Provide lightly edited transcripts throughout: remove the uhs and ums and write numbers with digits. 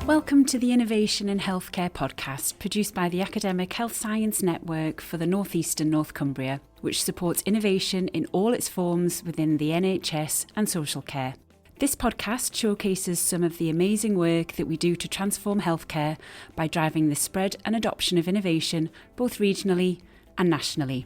Welcome to the Innovation in Healthcare podcast, produced by the Academic Health Science Network for the North East and North Cumbria, which supports innovation in all its forms within the NHS and social care. This podcast showcases some of the amazing work that we do to transform healthcare by driving the spread and adoption of innovation both regionally and nationally.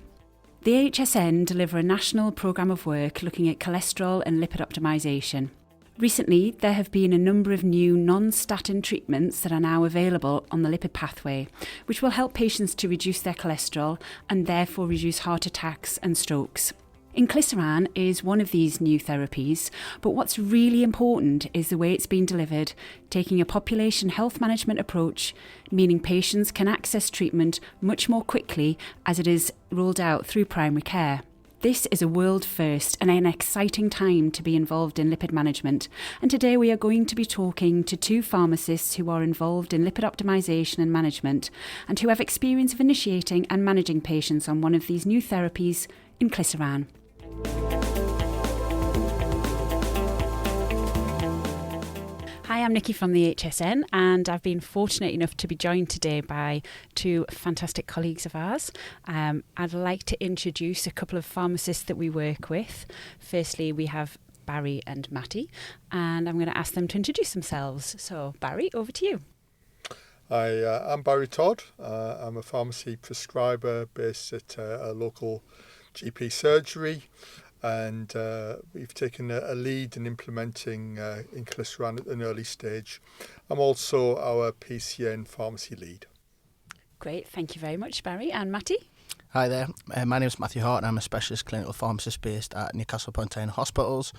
The HSN deliver a national programme of work looking at cholesterol and lipid optimisation. Recently, there have been a number of new non-statin treatments that are now available on the lipid pathway, which will help patients to reduce their cholesterol and therefore reduce heart attacks and strokes. Inclisiran is one of these new therapies, but what's really important is the way it's been delivered, taking a population health management approach, meaning patients can access treatment much more quickly as it is rolled out through primary care. This is a world first and an exciting time to be involved in lipid management. And today we are going to be talking to two pharmacists who are involved in lipid optimisation and management and who have experience of initiating and managing patients on one of these new therapies, Inclisiran. Hi, I'm Nikki from the HSN, and I've been fortunate enough to be joined today by two fantastic colleagues of ours. I'd like to introduce a couple of pharmacists that we work with. Firstly, we have Barry and Matty, and I'm going to ask them to introduce themselves. So, Barry, over to you. Hi, I'm Barry Todd. I'm a pharmacy prescriber based at a local GP surgery. And we've taken a lead in implementing Inclisiran at an early stage. I'm also our PCN pharmacy lead. Great, thank you very much, Barry. And Matty? Hi there, my name is Matthew Hart and I'm a specialist clinical pharmacist based at Newcastle upon Tyne Hospitals.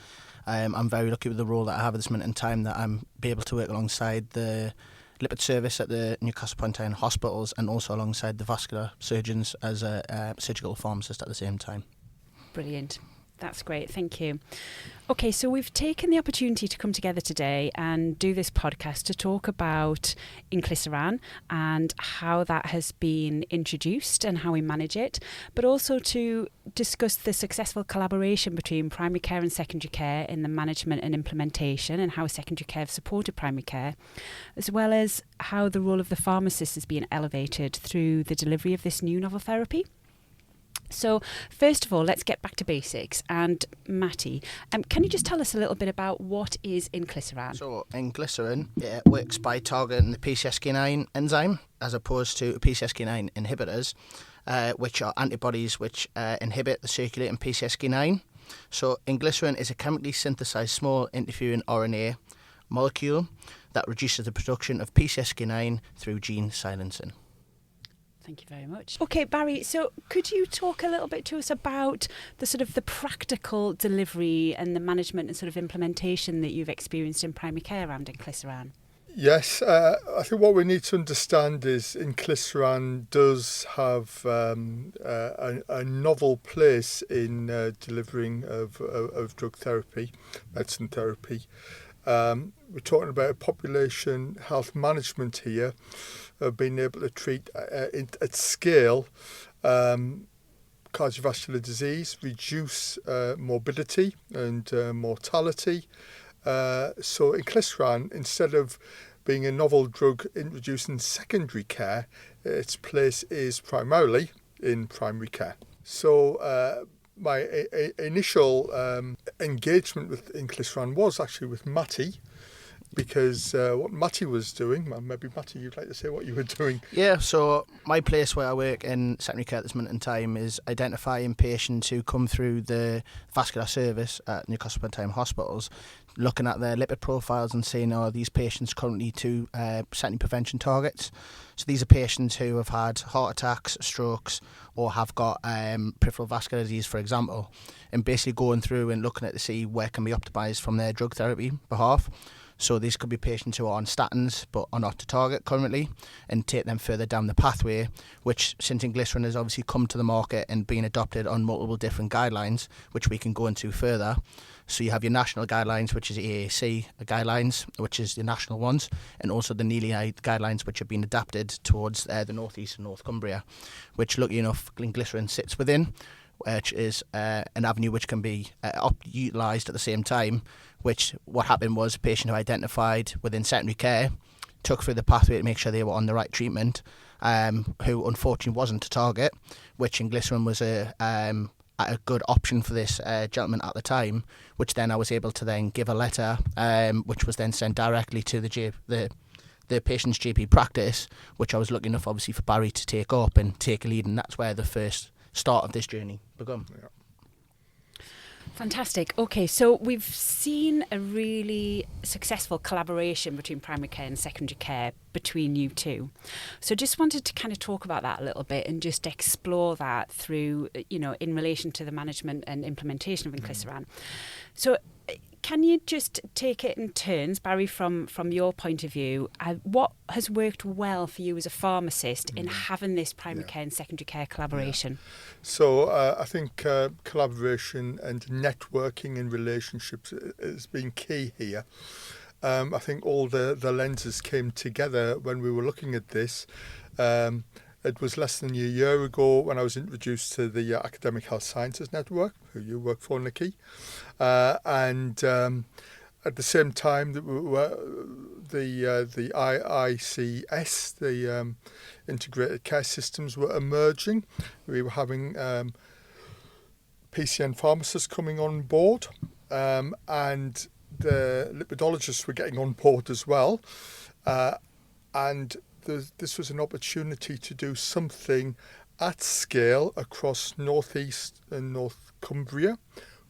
I'm very lucky with the role that I have at this minute in time, that I'm able to work alongside the lipid service at the Newcastle upon Tyne Hospitals and also alongside the vascular surgeons as a surgical pharmacist at the same time. Brilliant. That's great, thank you. Okay, so we've taken the opportunity to come together today and do this podcast to talk about Inclisiran and how that has been introduced and how we manage it, but also to discuss the successful collaboration between primary care and secondary care in the management and implementation and how secondary care have supported primary care, as well as how the role of the pharmacist has been elevated through the delivery of this new novel therapy. So, first of all, let's get back to basics. And Matty, can you just tell us a little bit about what is Inclisiran? So, Inclisiran works by targeting the PCSK9 enzyme as opposed to PCSK9 inhibitors, which are antibodies which inhibit the circulating PCSK9. So, Inclisiran is a chemically synthesized small interfering RNA molecule that reduces the production of PCSK9 through gene silencing. Thank you very much. Okay, Barry, so could you talk a little bit to us about the sort of the practical delivery and the management and sort of implementation that you've experienced in primary care around Inclisiran? Yes, I think what we need to understand is Inclisiran does have a novel place in delivering of drug therapy, medicine therapy. We're talking about population health management here, of being able to treat at scale cardiovascular disease, reduce morbidity and mortality. So Inclisiran, instead of being a novel drug introduced in secondary care, its place is primarily in primary care. So my initial engagement with Inclisiran was actually with Matty, because what Matty was doing, maybe Matty, you'd like to say what you were doing? Yeah, so my place where I work in secondary care at this minute in time is identifying patients who come through the vascular service at Newcastle upon Tyne Hospitals, looking at their lipid profiles and saying, are these patients currently to statin prevention targets? So these are patients who have had heart attacks, strokes, or have got peripheral vascular disease, for example, and basically going through and looking at to see where can be optimised from their drug therapy behalf. So these could be patients who are on statins but are not to target currently, and take them further down the pathway, which since Inclisiran has obviously come to the market and been adopted on multiple different guidelines, which we can go into further. So you have your national guidelines, which is AAC guidelines, which is the national ones, and also the NELI guidelines, which have been adapted towards the North East and North Cumbria, which, lucky enough, Inclisiran sits within, which is an avenue which can be utilised at the same time. Which what happened was a patient who identified within secondary care took through the pathway to make sure they were on the right treatment, who unfortunately wasn't a target, which Inclisiran was a good option for this gentleman at the time, which then I was able to then give a letter, which was then sent directly to the patient's GP practice, which I was lucky enough obviously for Barry to take up and take a lead, and that's where the first start of this journey began. Yeah. Fantastic. Okay, so we've seen a really successful collaboration between primary care and secondary care between you two. So just wanted to kind of talk about that a little bit and just explore that through, in relation to the management and implementation of Inclisiran. So can you just take it in turns, Barry, from your point of view? What has worked well for you as a pharmacist in having this primary care and secondary care collaboration? Yeah. So I think collaboration and networking and relationships has been key here. I think all the lenses came together when we were looking at this. It was less than a year ago when I was introduced to the Academic Health Sciences Network, who you work for, Nikki. And at the same time, the IICS, the Integrated Care Systems, were emerging. We were having PCN pharmacists coming on board, and the lipidologists were getting on board as well. And this was an opportunity to do something at scale across North East and North Cumbria,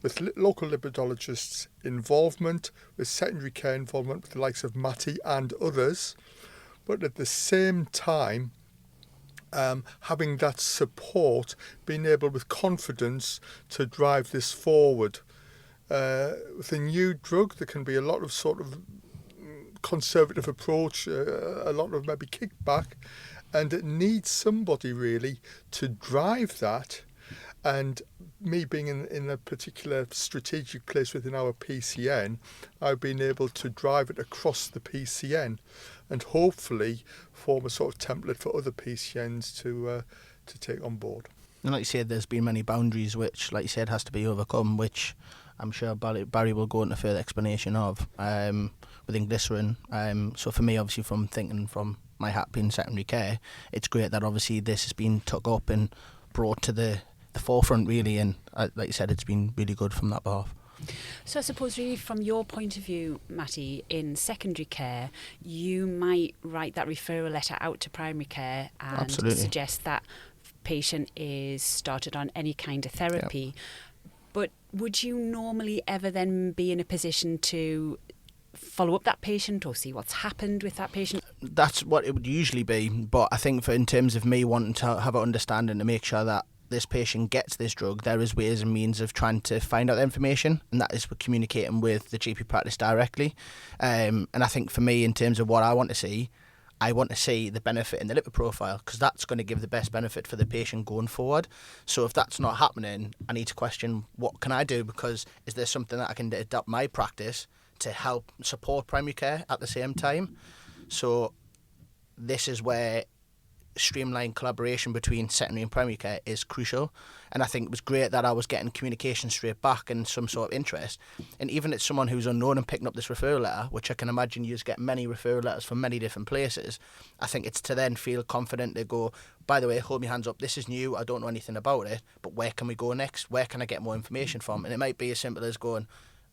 with local lipidologists' involvement, with secondary care involvement with the likes of Matty and others, but at the same time having that support, being able with confidence to drive this forward. With a new drug, there can be a lot of sort of conservative approach, a lot of maybe kickback, and it needs somebody really to drive that. And me being in a particular strategic place within our PCN, I've been able to drive it across the PCN and hopefully form a sort of template for other PCNs to take on board. And like you said, there's been many boundaries which, like you said, has to be overcome, which I'm sure Barry will go into further explanation of with Inclisiran. So for me, obviously, from thinking from my hat being secondary care, it's great that obviously this has been took up and brought to the forefront, really, and like you said, it's been really good from that behalf. So I suppose really from your point of view, Matty, in secondary care, you might write that referral letter out to primary care and Absolutely. suggest that patient is started on any kind of therapy. Yep. But would you normally ever then be in a position to follow up that patient or see what's happened with that patient? That's what it would usually be, but I think in terms of me wanting to have an understanding to make sure that this patient gets this drug, there is ways and means of trying to find out the information, and that is communicating with the GP practice directly. And I think for me, in terms of what I want to see the benefit in the lipid profile, because that's going to give the best benefit for the patient going forward. So if that's not happening, I need to question what can I do, because is there something that I can adapt my practice to help support primary care at the same time? So this is where streamlined collaboration between secondary and primary care is crucial, and I think it was great that I was getting communication straight back and some sort of interest. And even it's someone who's unknown and picking up this referral letter, which I can imagine you just get many referral letters from many different places, I think it's to then feel confident to go, by the way, hold my hands up, this is new, I don't know anything about it, but where can we go next? Where can I get more information from? And it might be as simple as going,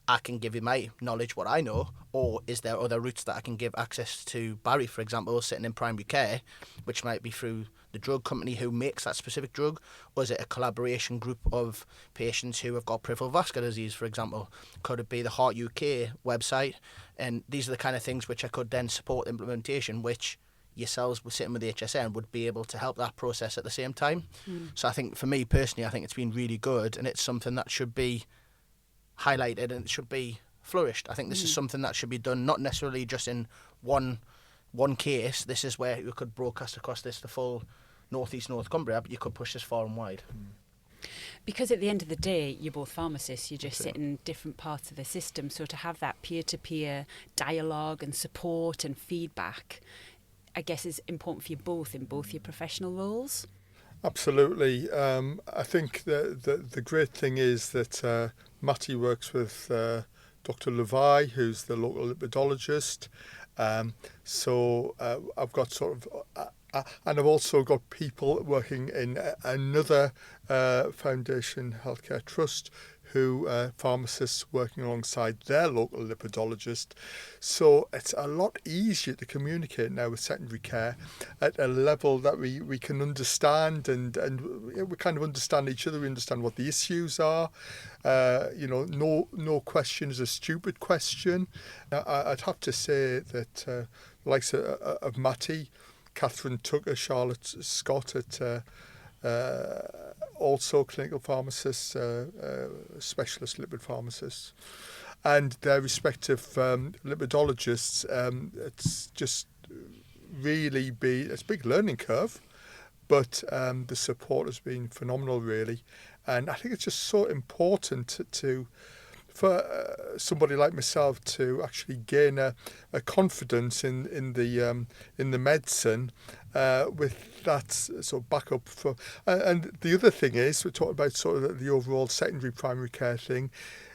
I can give you my knowledge, what I know, or is there other routes that I can give access to Barry, for example, sitting in primary care, which might be through the drug company who makes that specific drug, or is it a collaboration group of patients who have got peripheral vascular disease, for example? Could it be the Heart UK website? And these are the kind of things which I could then support implementation, which yourselves were sitting with the HSN would be able to help that process at the same time. So I think for me personally, I think it's been really good, and it's something that should be highlighted and it should be flourished. I think this is something that should be done not necessarily just in one case. This is where you could broadcast across the full North East North Cumbria, but you could push this far and wide. Because at the end of the day, you're both pharmacists, you just sit in different parts of the system, so to have that peer-to-peer dialogue and support and feedback, I guess is important for you both in both your professional roles. Absolutely. I think the great thing is that Matty works with Dr. Levi, who's the local lipidologist, So I've got sort of, and I've also got people working in another foundation healthcare trust who pharmacists working alongside their local lipidologist. So it's a lot easier to communicate now with secondary care at a level that we can understand and we kind of understand each other. We understand what the issues are. No question is a stupid question. I'd have to say that the likes of Matty, Catherine Tucker, Charlotte Scott at also clinical pharmacists, specialist lipid pharmacists, and their respective lipidologists. It's just really it's a big learning curve, but the support has been phenomenal, really. And I think it's just so important for somebody like myself to actually gain a confidence in the medicine with that sort of backup. And the other thing is, we're talking about sort of the overall secondary primary care thing,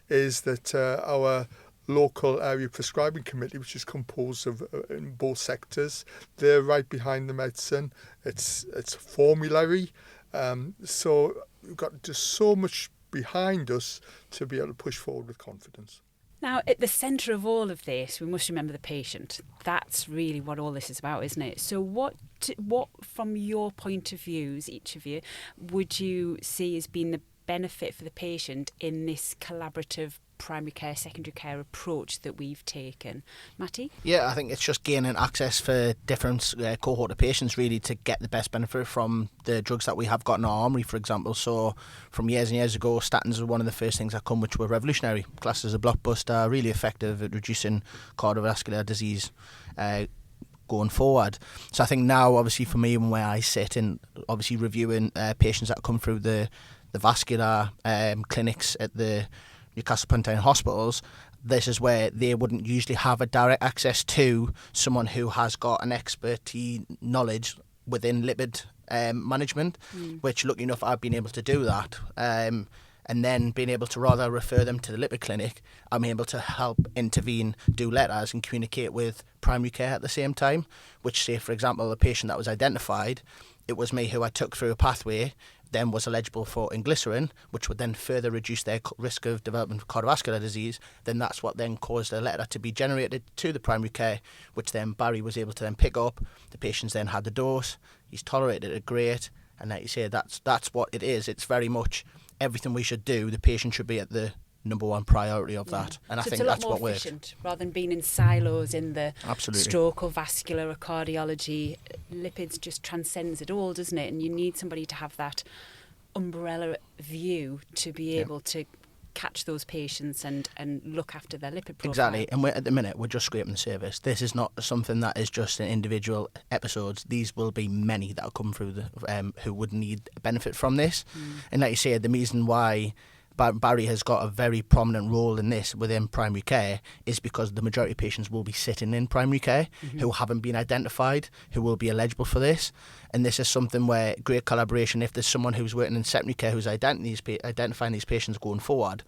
is that our local area prescribing committee, which is composed of in both sectors, they're right behind the medicine. It's formulary, so we've got just so much behind us to be able to push forward with confidence. Now, at the centre of all of this, we must remember the patient. That's really what all this is about, isn't it? So what from your point of views, each of you, would you see as being the benefit for the patient in this collaborative primary care, secondary care approach that we've taken? Matty? Yeah, I think it's just gaining access for different cohort of patients really to get the best benefit from the drugs that we have got in our armoury, for example. So from years and years ago, statins were one of the first things that come, which were revolutionary, classed as a blockbuster, really effective at reducing cardiovascular disease going forward. So I think now, obviously for me, even where I sit and obviously reviewing patients that come through the vascular clinics at the Newcastle upon Tyne hospitals, this is where they wouldn't usually have a direct access to someone who has got an expertise knowledge within lipid management, which, lucky enough, I've been able to do that. And then being able to rather refer them to the lipid clinic, I'm able to help intervene, do letters and communicate with primary care at the same time, which, say, for example, the patient that was identified, it was me who I took through a pathway, then was eligible for Inclisiran, which would then further reduce their risk of development of cardiovascular disease. Then that's what then caused a letter to be generated to the primary care, which then Barry was able to then pick up. The patients then had the dose. He's tolerated it great. And like you say, that's what it is. It's very much everything we should do. The patient should be at the number one priority of that. And so I think that's what works. it's a lot more efficient rather than being in silos in the Absolutely. Stroke or vascular or cardiology. Lipids just transcends it all, doesn't it? And you need somebody to have that umbrella view to be able to catch those patients and look after their lipid profile. Exactly, and at the minute we're just scraping the surface. This is not something that is just in individual episodes. These will be many that will come through who would need benefit from this. And like you say, the reason why Barry has got a very prominent role in this within primary care is because the majority of patients will be sitting in primary care who haven't been identified, who will be eligible for this. And this is something where great collaboration, if there's someone who's working in secondary care who's identifying these patients going forward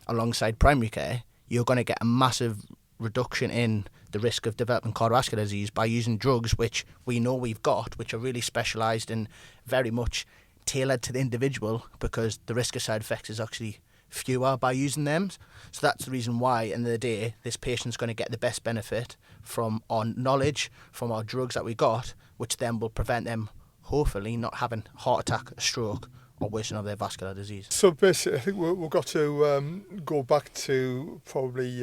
alongside primary care, you're going to get a massive reduction in the risk of developing cardiovascular disease by using drugs which we know we've got, which are really specialised and very much tailored to the individual, because the risk of side effects is actually fewer by using them. So that's the reason why, at the end of the day, this patient's going to get the best benefit from our knowledge, from our drugs that we got, which then will prevent them, hopefully, not having a heart attack, a stroke, or worsening of their vascular disease. So basically, I think we've got to go back to probably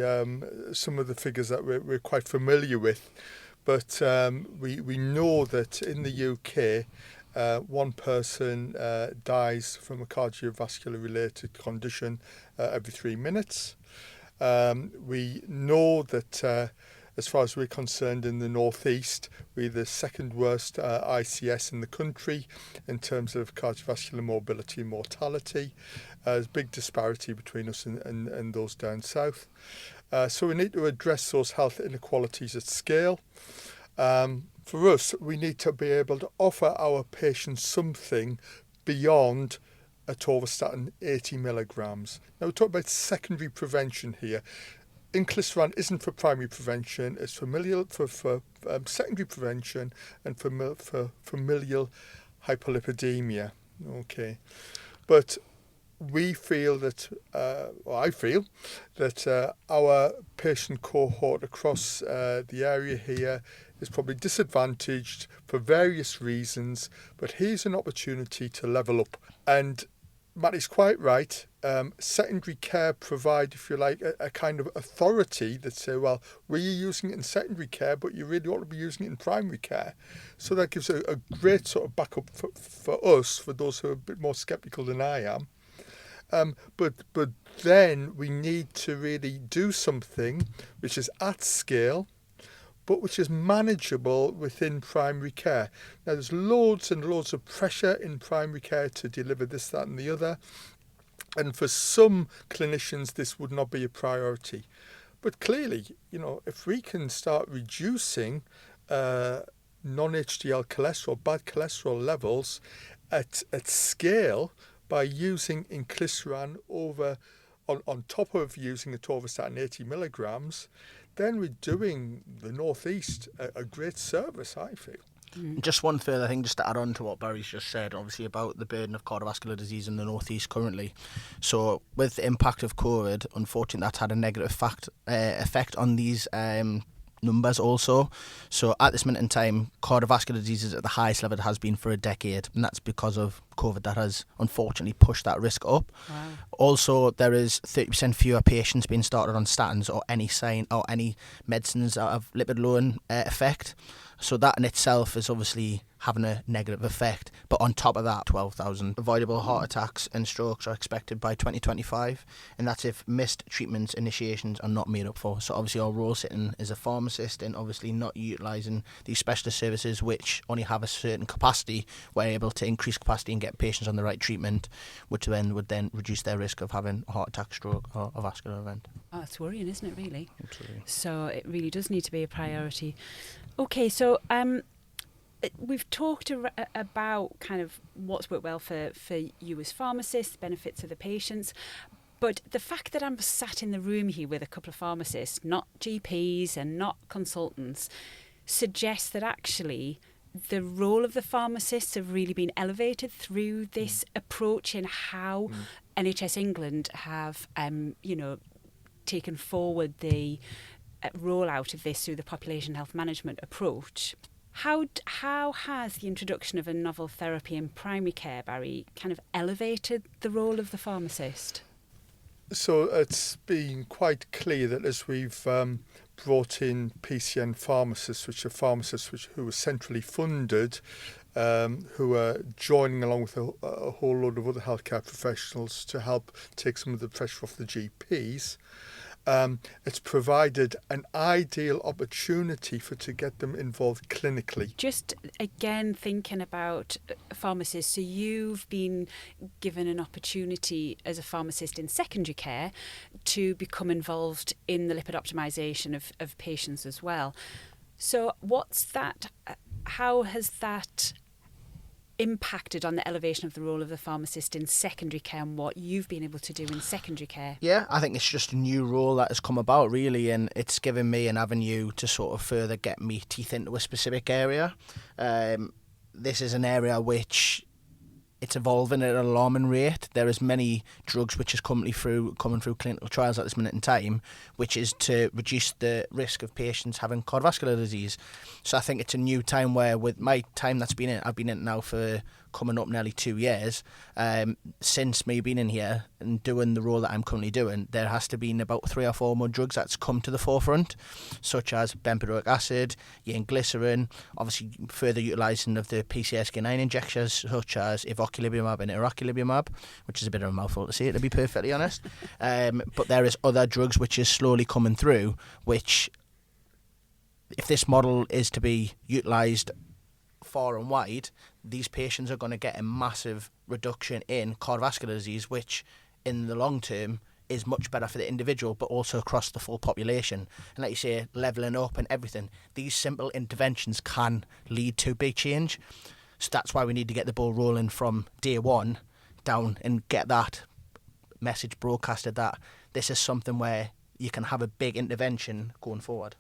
some of the figures that we're quite familiar with. But we know that in the UK, one person dies from a cardiovascular related condition every 3 minutes. We know that as far as we're concerned in the northeast, we're the second worst ICS in the country in terms of cardiovascular morbidity and mortality. There's a big disparity between us and those down south. So we need to address those health inequalities at scale. For us, we need to be able to offer our patients something beyond atorvastatin 80 milligrams. Now, we're talking about secondary prevention here. Inclisiran isn't for primary prevention. It's for secondary prevention and for familial hyperlipidemia. Okay, but we feel that, I feel that our patient cohort across the area here is probably disadvantaged for various reasons, but here's an opportunity to level up. And Matt is quite right. Secondary care provide, if you like, a kind of authority that say, well, we're using it in secondary care, but you really ought to be using it in primary care. So that gives a great sort of backup for us, for those who are a bit more sceptical than I am. But then we need to really do something which is at scale, but which is manageable within primary care. Now, there's loads and loads of pressure in primary care to deliver this, that and the other. And for some clinicians, this would not be a priority. But clearly, if we can start reducing non-HDL cholesterol, bad cholesterol levels at scale by using Inclisiran on top of using atorvastatin 80 milligrams, then we're doing the Northeast a great service, I feel. Just one further thing, just to add on to what Barry's just said, obviously about the burden of cardiovascular disease in the Northeast currently. So with the impact of COVID, unfortunately that's had a negative effect on these numbers also. So at this minute in time, cardiovascular disease is at the highest level it has been for a decade, and that's because of COVID that has unfortunately pushed that risk up. Wow. Also, there is 30% fewer patients being started on statins or any medicines that have lipid-lowering effect. So that in itself is obviously having a negative effect. But on top of that, 12,000 avoidable heart attacks and strokes are expected by 2025. And that's if missed treatment initiations are not made up for. So obviously our role sitting as a pharmacist and obviously not utilising these specialist services which only have a certain capacity, we're able to increase capacity and get patients on the right treatment, which then would then reduce their risk of having a heart attack, stroke or a vascular event. Oh, that's worrying, isn't it, really? Absolutely. So it really does need to be a priority. Okay, so we've talked about kind of what's worked well for you as pharmacists, benefits of the patients, but the fact that I'm sat in the room here with a couple of pharmacists, not GPs and not consultants, suggests that actually the role of the pharmacists have really been elevated through this approach in how NHS England have, taken forward the rollout of this through the population health management approach. How has the introduction of a novel therapy in primary care, Barry, kind of elevated the role of the pharmacist? So it's been quite clear that as we've brought in PCN pharmacists, which are pharmacists who are centrally funded, who are joining along with a whole load of other healthcare professionals to help take some of the pressure off the GPs, it's provided an ideal opportunity to get them involved clinically. Just again thinking about pharmacists, so you've been given an opportunity as a pharmacist in secondary care to become involved in the lipid optimisation of patients as well. So how has that impacted on the elevation of the role of the pharmacist in secondary care and what you've been able to do in secondary care? Yeah, I think it's just a new role that has come about really, and it's given me an avenue to sort of further get me teeth into a specific area. This is an area which it's evolving at an alarming rate. There is many drugs which is coming through clinical trials at this minute in time, which is to reduce the risk of patients having cardiovascular disease. So I think it's a new time where, with my time that's been in, I've been in it now for coming up nearly 2 years. Since me being in here and doing the role that I'm currently doing, there has to be about 3 or 4 more drugs that's come to the forefront, such as bempedoic acid, Inclisiran, obviously further utilising of the PCSK9 injections, such as evolocumab and irinotecan, which is a bit of a mouthful to say, to be perfectly honest. But there is other drugs which is slowly coming through, which, if this model is to be utilised far and wide, these patients are going to get a massive reduction in cardiovascular disease, which in the long term is much better for the individual, but also across the full population. And like you say, levelling up and everything, these simple interventions can lead to big change. So that's why we need to get the ball rolling from day one down and get that message broadcasted that this is something where you can have a big intervention going forward.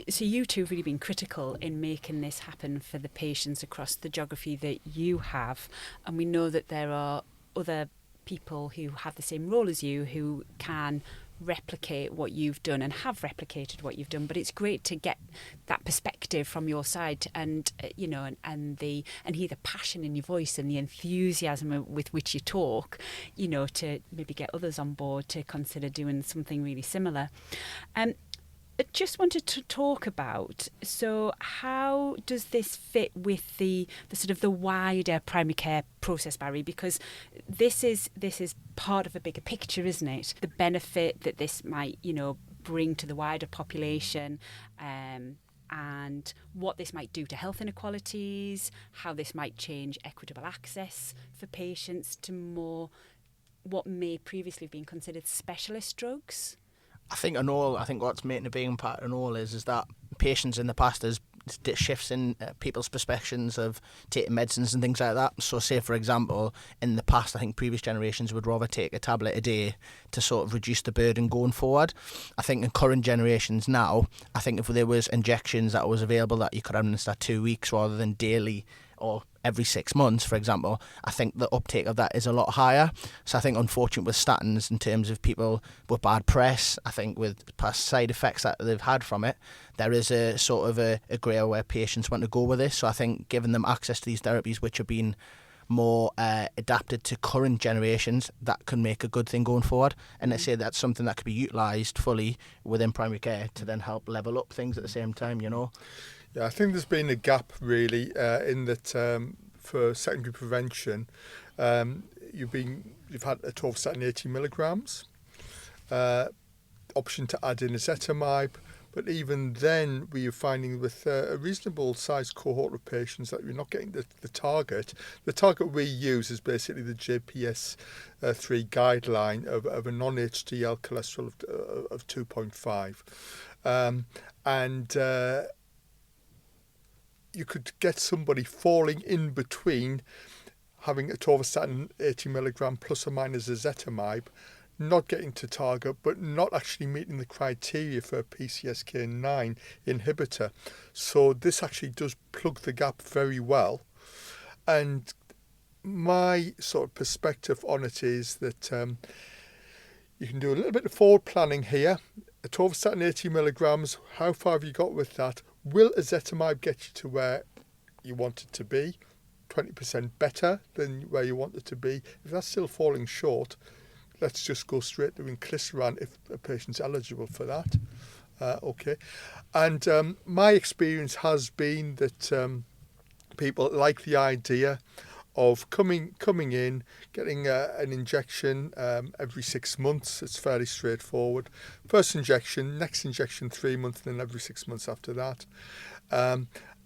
So you two have really been critical in making this happen for the patients across the geography that you have. And we know that there are other people who have the same role as you who can replicate what you've done and have replicated what you've done, but it's great to get that perspective from your side and and hear the passion in your voice and the enthusiasm with which you talk, to maybe get others on board to consider doing something really similar. I just wanted to talk about, so how does this fit with the sort of the wider primary care process, Barry? Because this is part of a bigger picture, isn't it? The benefit that this might, bring to the wider population, and what this might do to health inequalities, how this might change equitable access for patients to more what may previously have been considered specialist drugs. I think what's making a big impact on all is that patients in the past, there's shifts in people's perceptions of taking medicines and things like that. So say, for example, in the past, I think previous generations would rather take a tablet a day to sort of reduce the burden going forward. I think in current generations now, I think if there was injections that was available that you could administer 2 weeks rather than daily or every 6 months, for example, I think the uptake of that is a lot higher. So I think, unfortunately, with statins, in terms of people with bad press, I think with past side effects that they've had from it, there is a sort of a grey area where patients want to go with this. So I think giving them access to these therapies, which have been more adapted to current generations, that can make a good thing going forward. And I say that's something that could be utilised fully within primary care to then help level up things at the same time, Yeah, I think there's been a gap really in that for secondary prevention. You've had atorvastatin 80 milligrams, option to add in ezetimibe, but even then we are finding with a reasonable sized cohort of patients that we're not getting the target. The target we use is basically the JPS3 guideline of a non-HDL cholesterol of 2.5, and you could get somebody falling in between having atorvastatin 80 milligram plus or minus ezetimibe, not getting to target, but not actually meeting the criteria for a PCSK9 inhibitor. So this actually does plug the gap very well. And my sort of perspective on it is that you can do a little bit of forward planning here. Atorvastatin 80 milligrams, how far have you got with that? Will ezetimibe get you to where you want it to be? 20% better than where you want it to be. If that's still falling short, let's just go straight to Inclisiran if a patient's eligible for that. Okay. And my experience has been that people like the idea of coming in, getting an injection every 6 months. It's fairly straightforward. First injection, next injection 3 months, and then every 6 months after that.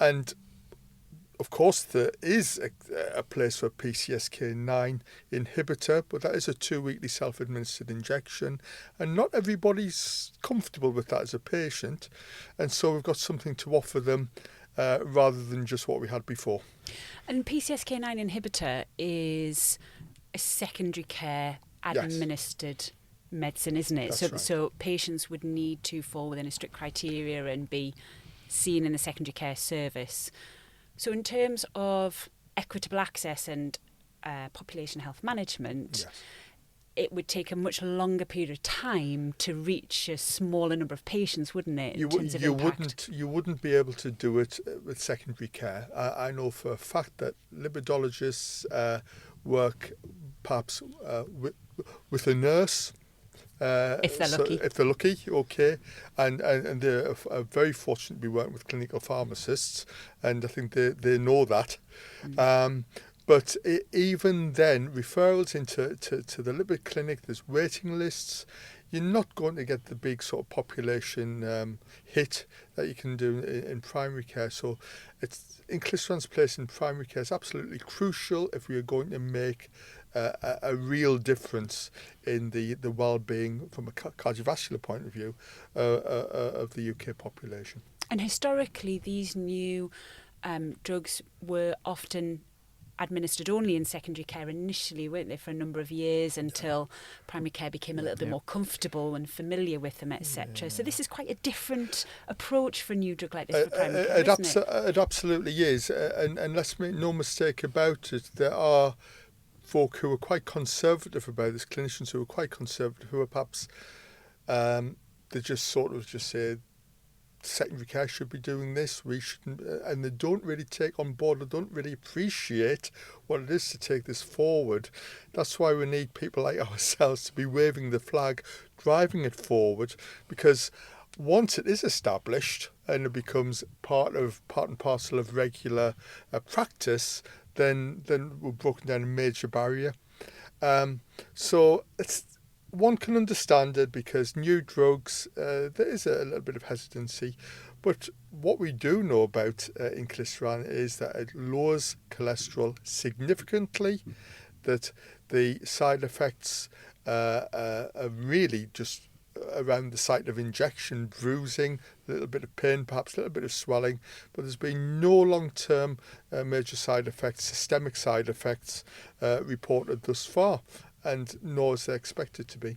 And of course, there is a place for PCSK9 inhibitor, but that is a 2-weekly self-administered injection, and not everybody's comfortable with that as a patient, and so we've got something to offer them rather than just what we had before. And PCSK9 inhibitor is a secondary care administered medicine, isn't it? That's right. So patients would need to fall within a strict criteria and be seen in the secondary care service. So in terms of equitable access and population health management, it would take a much longer period of time to reach a smaller number of patients, wouldn't it? You wouldn't be able to do it with secondary care. I know for a fact that lipidologists work perhaps with a nurse. If they're lucky, okay, and they're very fortunate to be working with clinical pharmacists, and I think they know that. But even then, referrals into the lipid clinic, there's waiting lists. You're not going to get the big sort of population hit that you can do in primary care. So Inclisiran's place in primary care is absolutely crucial if we are going to make a real difference in the well-being from a cardiovascular point of view of the UK population. And historically, these new drugs were often administered only in secondary care initially, weren't they, for a number of years until primary care became a little bit more comfortable and familiar with them, etc. So this is quite a different approach for a new drug like this for primary care, isn't it? It absolutely is. And let's make no mistake about it. There are folk who are quite conservative about this, clinicians who are quite conservative, who are perhaps, they just sort of just say, secondary care should be doing this, we shouldn't, and they don't really take on board, they don't really appreciate what it is to take this forward. That's why we need people like ourselves to be waving the flag, driving it forward, because once it is established and it becomes part and parcel of regular practice, then we've broken down a major barrier. So one can understand it, because new drugs, there is a little bit of hesitancy. But what we do know about Inclisiran is that it lowers cholesterol significantly, that the side effects are really just around the site of injection, bruising, a little bit of pain, perhaps a little bit of swelling, but there's been no long-term major side effects, systemic side effects reported thus far, and nor is there expected to be.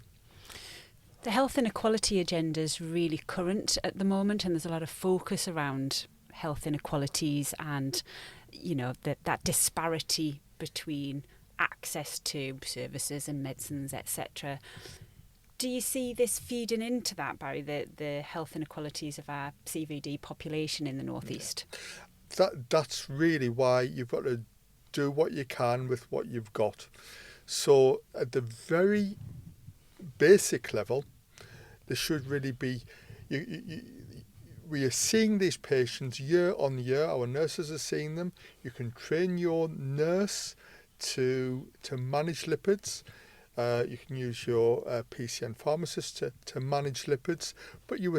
The health inequality agenda is really current at the moment, and there's a lot of focus around health inequalities and, you know, that disparity between access to services and medicines, etc. Do you see this feeding into that, Barry, the health inequalities of our CVD population in the North East? That's really why you've got to do what you can with what you've got. So at the very basic level, there should really be, we are seeing these patients year on year, our nurses are seeing them. You can train your nurse to manage lipids. You can use your PCN pharmacist to manage lipids, but you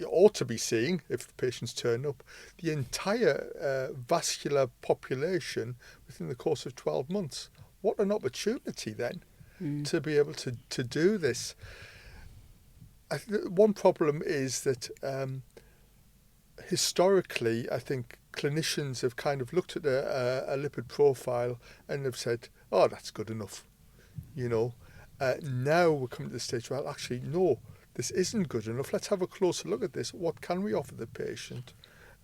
ought to be seeing, if the patients turn up, the entire vascular population within the course of 12 months. What an opportunity then to be able to do this. One problem is that historically, I think clinicians have kind of looked at a lipid profile and have said, oh, that's good enough. You know, now we're coming to the stage where actually, no, this isn't good enough. Let's have a closer look at this. What can we offer the patient?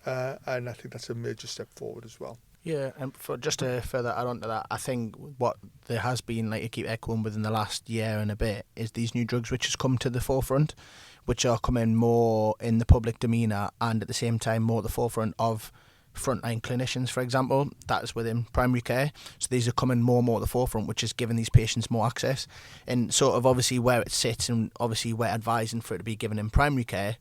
And I think that's a major step forward as well. Yeah, and for just to further add on to that, I think what there has been, like you keep echoing within the last year and a bit, is these new drugs which has come to the forefront, which are coming more in the public demeanour and at the same time more at the forefront of frontline clinicians, for example. That is within primary care. So these are coming more and more at the forefront, which is giving these patients more access. And sort of obviously where it sits, and obviously we're advising for it to be given in primary care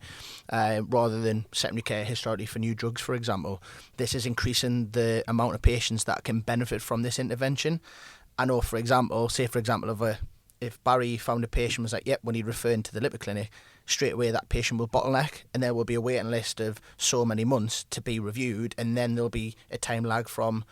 rather than secondary care historically for new drugs, for example. This is increasing the amount of patients that can benefit from this intervention. I know, for example, if Barry found a patient was like, yep, we need referring to the lipid clinic, straight away that patient will bottleneck, and there will be a waiting list of so many months to be reviewed, and then there'll be a time lag from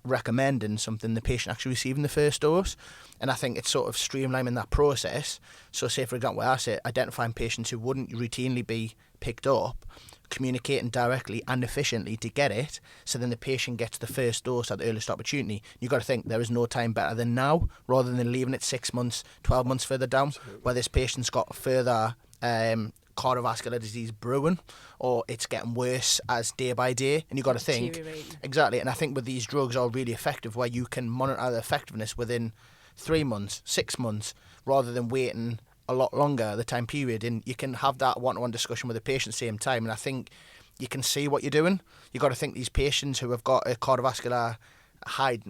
recommending something the patient actually receiving the first dose. And I think it's sort of streamlining that process. So say, for example, I say identifying patients who wouldn't routinely be picked up, communicating directly and efficiently to get it, so then the patient gets the first dose at the earliest opportunity. You've got to think there is no time better than now, rather than leaving it 6 months, 12 months further down. Absolutely. Where this patient's got further cardiovascular disease brewing, or it's getting worse as day by day, and you've got to think exactly. And I think with these drugs are really effective, where you can monitor the effectiveness within 3 months, 6 months, rather than waiting a lot longer the time period, and you can have that one-to-one discussion with the patient at the same time. And I think you can see what you're doing. You've got to think these patients who have got a cardiovascular high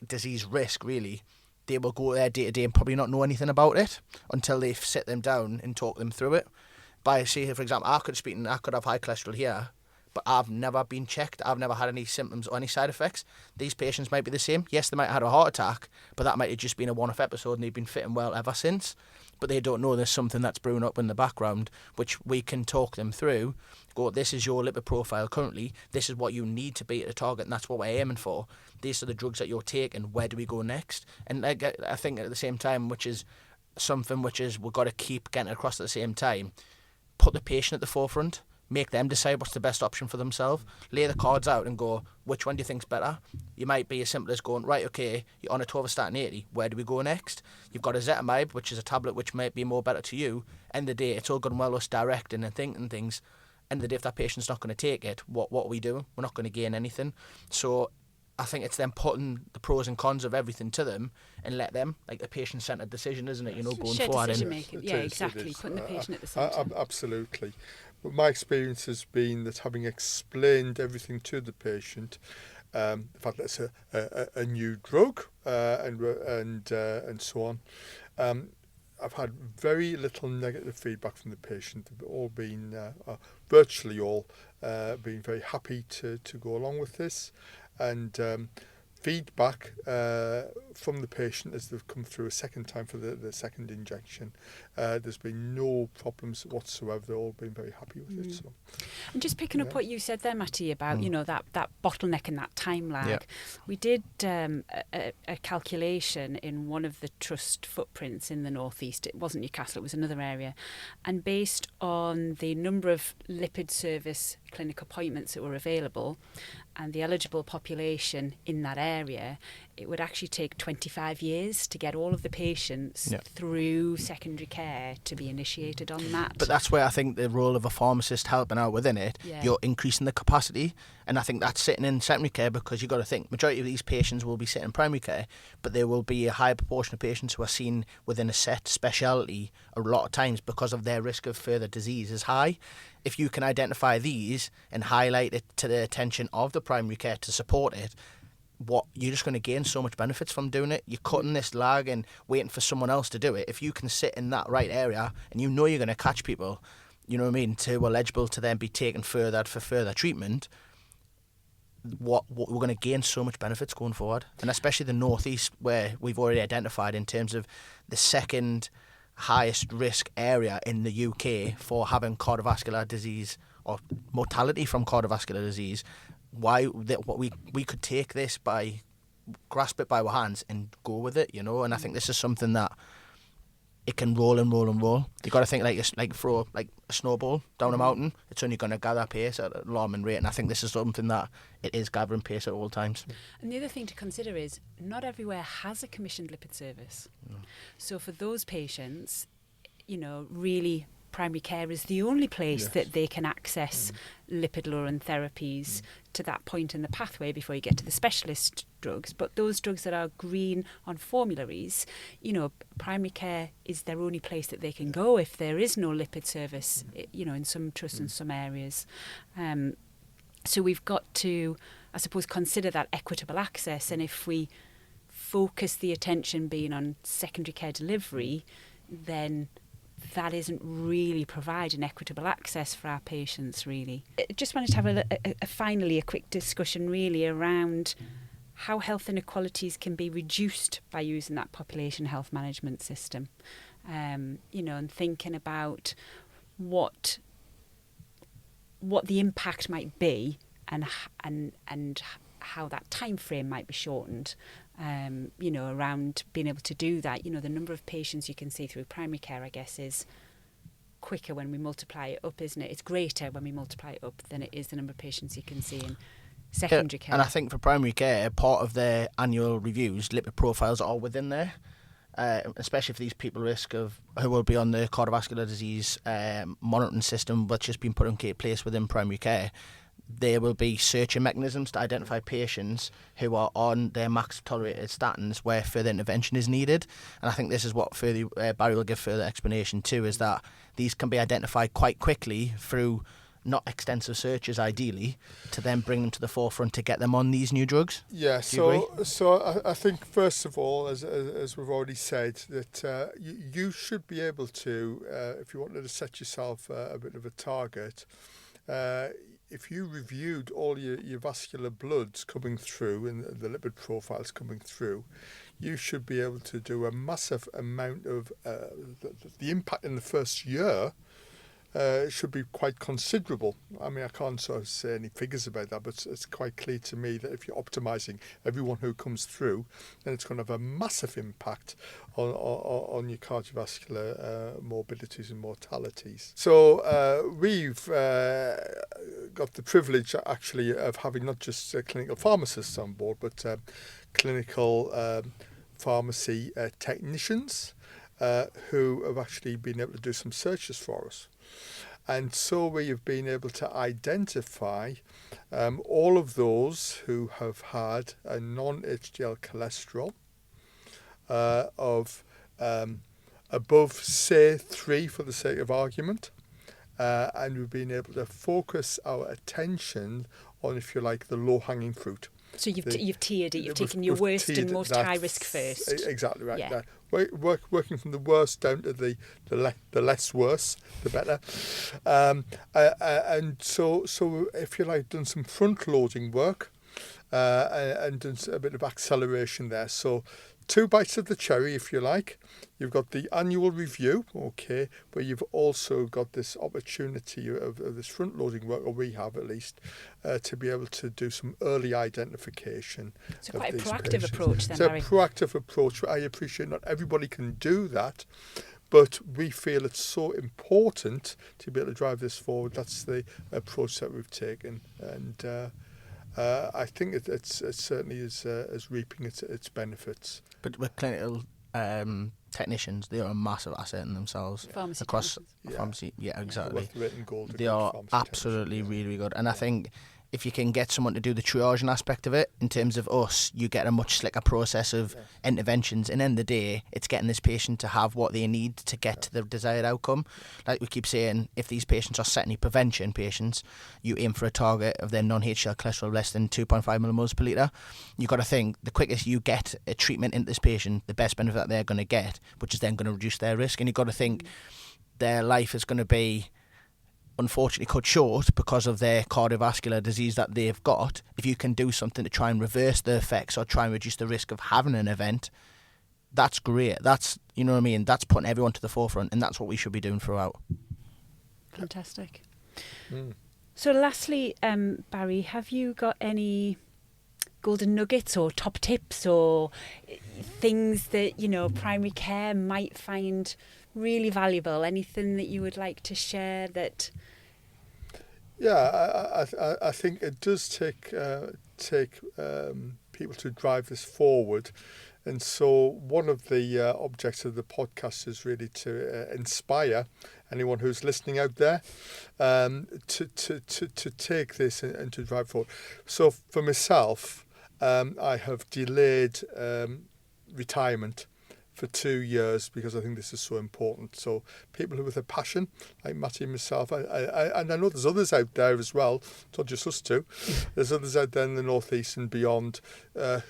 disease risk, really, they will go there day to day and probably not know anything about it until they sit them down and talk them through it. By say, for example, I could have high cholesterol here, but I've never been checked. I've never had any symptoms or any side effects. These patients might be the same. Yes, they might have had a heart attack, but that might have just been a one-off episode and they've been fitting well ever since. But they don't know there's something that's brewing up in the background, which we can talk them through. Go, this is your lipid profile currently. This is what you need to be at a target, and that's what we're aiming for. These are the drugs that you're taking. Where do we go next? And I think at the same time, which is something which is we've got to keep getting across at the same time, put the patient at the forefront. make them decide what's the best option for themselves. Lay the cards out and go, which one do you think's better? You might be as simple as going, right, okay, you're on a atorvastatin 80, where do we go next? You've got ezetimibe, which is a tablet which might be more better to you. End of the day, it's all good and well us directing and thinking things. End of the day, if that patient's not going to take it, what are we doing? We're not going to gain anything. So I think it's them putting the pros and cons of everything to them and let them, like a patient-centred decision, isn't it? You know, going shared forward. decision And making. Yeah, exactly. Putting the patient at the centre. Absolutely. But my experience has been that having explained everything to the patient, in fact, that's a new drug and so on. I've had very little negative feedback from the patient. They've all been, virtually all, been very happy to go along with this. And feedback from the patient as they've come through a second time for the second injection, there's been no problems whatsoever. They've all been very happy with it. So, and just picking up what you said there, Matty, about that bottleneck and that time lag. Yeah. We did a calculation in one of the trust footprints in the northeast. It wasn't Newcastle; it was another area, and based on the number of lipid service clinic appointments that were available and the eligible population in that area, it would actually take 25 years to get all of the patients through secondary care to be initiated on that. But that's where I think the role of a pharmacist helping out within it, you're increasing the capacity. And I think that's sitting in secondary care, because you've got to think, majority of these patients will be sitting in primary care, but there will be a high proportion of patients who are seen within a set speciality a lot of times because of their risk of further disease is high. If you can identify these and highlight it to the attention of the primary care to support it, you're just going to gain so much benefits from doing it. You're cutting this lag and waiting for someone else to do it. If you can sit in that right area and you know you're going to catch people, you know what I mean, who are eligible to then be taken further for further treatment, we're going to gain so much benefits going forward. And especially the northeast, where we've already identified in terms of the second highest risk area in the UK for having cardiovascular disease or mortality from cardiovascular disease. We could take this, grasp it by our hands and go with it, you know. And I think this is something that it can roll and roll and roll. You got to think throw a snowball down a mountain. It's only going to gather pace at an alarming rate, and I think this is something that it is gathering pace at all times. And the other thing to consider is not everywhere has a commissioned lipid service. So for those patients, you know, really primary care is the only place that they can access lipid-lowering therapies to that point in the pathway before you get to the specialist drugs. But those drugs that are green on formularies, you know, primary care is their only place that they can go if there is no lipid service, you know, in some trusts and some areas. So we've got to, I suppose, consider that equitable access. And if we focus the attention being on secondary care delivery, then that isn't really providing equitable access for our patients, really. I just wanted to have finally a quick discussion really around how health inequalities can be reduced by using that population health management system. You know, and thinking about what the impact might be and how that time frame might be shortened. You know, around being able to do that. You know, the number of patients you can see through primary care, I guess, is quicker when we multiply it up, isn't it? It's greater when we multiply it up than it is the number of patients you can see in secondary care. And I think for primary care, part of their annual reviews, lipid profiles are within there, especially for these people who will be on the cardiovascular disease monitoring system, which has been put in place within primary care. There will be searching mechanisms to identify patients who are on their max tolerated statins where further intervention is needed. And I think this is what Barry will give further explanation to, is that these can be identified quite quickly through not extensive searches, ideally, to then bring them to the forefront to get them on these new drugs. Yeah, so I think, first of all, as we've already said, that you should be able to, if you wanted to set yourself a bit of a target, if you reviewed all your vascular bloods coming through and the lipid profiles coming through, you should be able to do a massive amount of the impact in the first year should be quite considerable. I mean, I can't sort of say any figures about that, but it's quite clear to me that if you're optimising everyone who comes through, then it's going to have a massive impact on your cardiovascular morbidities and mortalities. So we've got the privilege actually of having not just clinical pharmacists on board, but clinical pharmacy technicians who have actually been able to do some searches for us. And so we have been able to identify all of those who have had a non-HDL cholesterol of above, say, 3 for the sake of argument. And we've been able to focus our attention on, if you like, the low-hanging fruit. So you've tiered it. You've taken your worst and most high risk first. Exactly right. Yeah. Working from the worst down to the less worse, the better. And so if you like, done some front loading work and done a bit of acceleration there. So 2 bites of the cherry, if you like. You've got the annual review, okay, but you've also got this opportunity of this front-loading work, or we have at least, to be able to do some early identification. So quite a proactive approach then, Barry. It's a proactive approach. I appreciate not everybody can do that, but we feel it's so important to be able to drive this forward. That's the approach that we've taken, and I think it certainly is reaping its benefits. But with clinical technicians, they are a massive asset in themselves. Pharmacy across technicians. pharmacy, yeah, exactly. Worth the weight in gold. They are absolutely really good, and I think if you can get someone to do the triaging aspect of it, in terms of us, you get a much slicker process of interventions. And in the day, it's getting this patient to have what they need to get to the desired outcome. Like we keep saying, if these patients are setting prevention patients, you aim for a target of their non-HDL cholesterol less than 2.5 millimoles per litre. You've got to think, the quickest you get a treatment into this patient, the best benefit that they're going to get, which is then going to reduce their risk. And you've got to think their life is going to be unfortunately cut short because of their cardiovascular disease that they've got. If you can do something to try and reverse the effects or try and reduce the risk of having an event, that's great. That's, you know what I mean, that's putting everyone to the forefront, and that's what we should be doing throughout. Fantastic. So lastly, Barry, have you got any golden nuggets or top tips or things that, you know, primary care might find really valuable? Anything that you would like to share that? Yeah, I think it does take people to drive this forward, and so one of the objects of the podcast is really to inspire anyone who's listening out there to take this and to drive forward. So for myself, I have delayed retirement for 2 years because I think this is so important. So people who with a passion, like Matty and myself, and I know there's others out there as well, it's not just us two. There's others out there in the northeast and beyond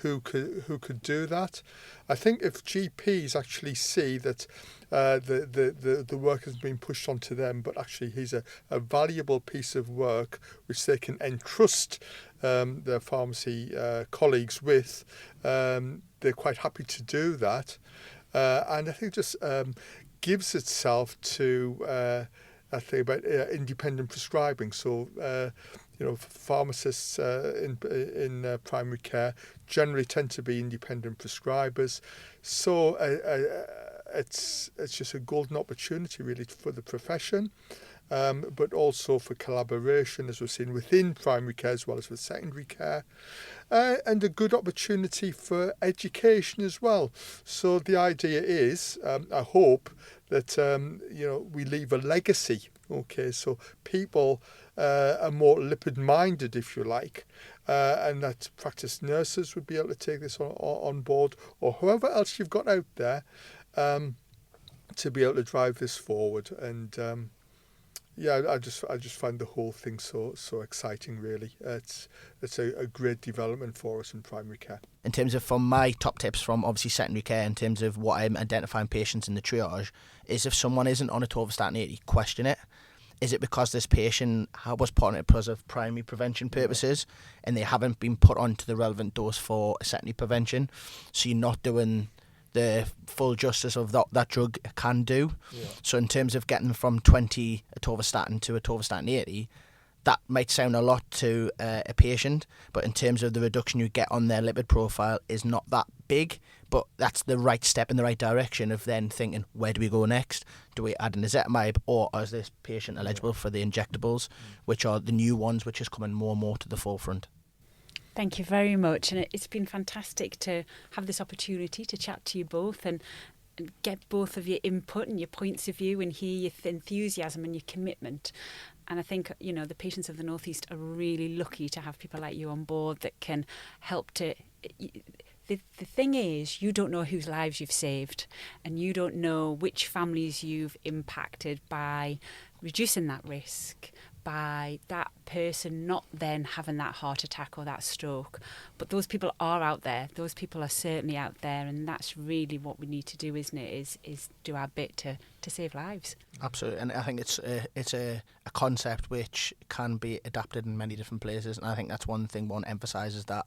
who could do that. I think if GPs actually see that the work has been pushed onto them, but actually he's a valuable piece of work which they can entrust their pharmacy colleagues with, they're quite happy to do that. And I think just gives itself to that thing about independent prescribing. So, pharmacists in primary care generally tend to be independent prescribers. So it's just a golden opportunity really for the profession. But also for collaboration, as we've seen within primary care as well as with secondary care, and a good opportunity for education as well. So the idea is, I hope that we leave a legacy. Okay, so people are more lipid-minded, if you like, and that practice nurses would be able to take this on board, or whoever else you've got out there, to be able to drive this forward. And I just find the whole thing so exciting. Really, it's a great development for us in primary care. In terms of, from my top tips from obviously secondary care, in terms of what I'm identifying patients in the triage, is if someone isn't on a atorvastatin 80, question it. Is it because this patient was put on it because of primary prevention purposes, and they haven't been put onto the relevant dose for a secondary prevention? So you're not doing the full justice of that drug can do. Yeah. So in terms of getting from 20 atorvastatin to atorvastatin 80, that might sound a lot to a patient, but in terms of the reduction you get on their lipid profile is not that big, but that's the right step in the right direction of then thinking, where do we go next? Do we add an ezetimibe, or is this patient eligible for the injectables, which are the new ones, which is coming more and more to the forefront? Thank you very much, and it's been fantastic to have this opportunity to chat to you both and get both of your input and your points of view and hear your enthusiasm and your commitment. And I think, the patients of the North East are really lucky to have people like you on board that can help to... The thing is, you don't know whose lives you've saved, and you don't know which families you've impacted by reducing that risk, by that person not then having that heart attack or that stroke. But those people are out there. Those people are certainly out there, and that's really what we need to do, isn't it? Is do our bit to save lives. Absolutely, and I think it's a concept which can be adapted in many different places, and I think that's one thing one emphasises, that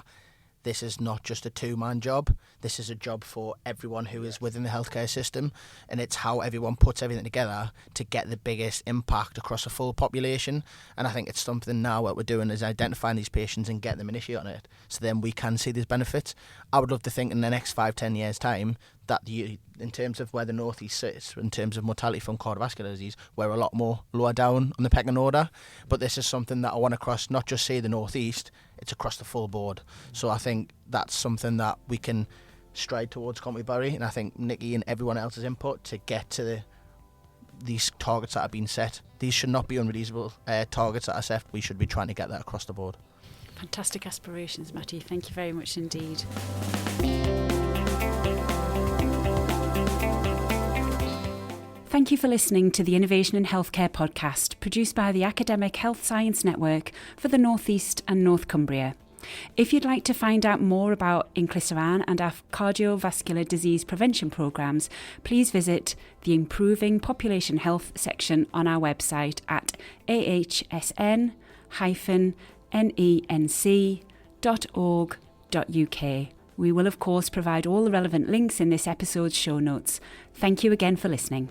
this is not just a two-man job. This is a job for everyone who is within the healthcare system, and it's how everyone puts everything together to get the biggest impact across a full population. And I think it's something now what we're doing is identifying these patients and getting them initiated on it, so then we can see these benefits. I would love to think in the next 5-10 years' time that in terms of where the North East sits, in terms of mortality from cardiovascular disease, we're a lot more lower down on the pecking order. But this is something that I want to cross, not just say the North East, it's across the full board. So I think that's something that we can stride towards, can't we, Barry? And I think Nikki and everyone else's input to get to these targets that have been set. These should not be unreasonable targets that are set. We should be trying to get that across the board. Fantastic aspirations, Matty. Thank you very much indeed. Thank you for listening to the Innovation in Healthcare podcast, produced by the Academic Health Science Network for the North East and North Cumbria. If you'd like to find out more about Inclisiran and our cardiovascular disease prevention programmes, please visit the Improving Population Health section on our website at ahsn-nenc.org.uk. We will, of course, provide all the relevant links in this episode's show notes. Thank you again for listening.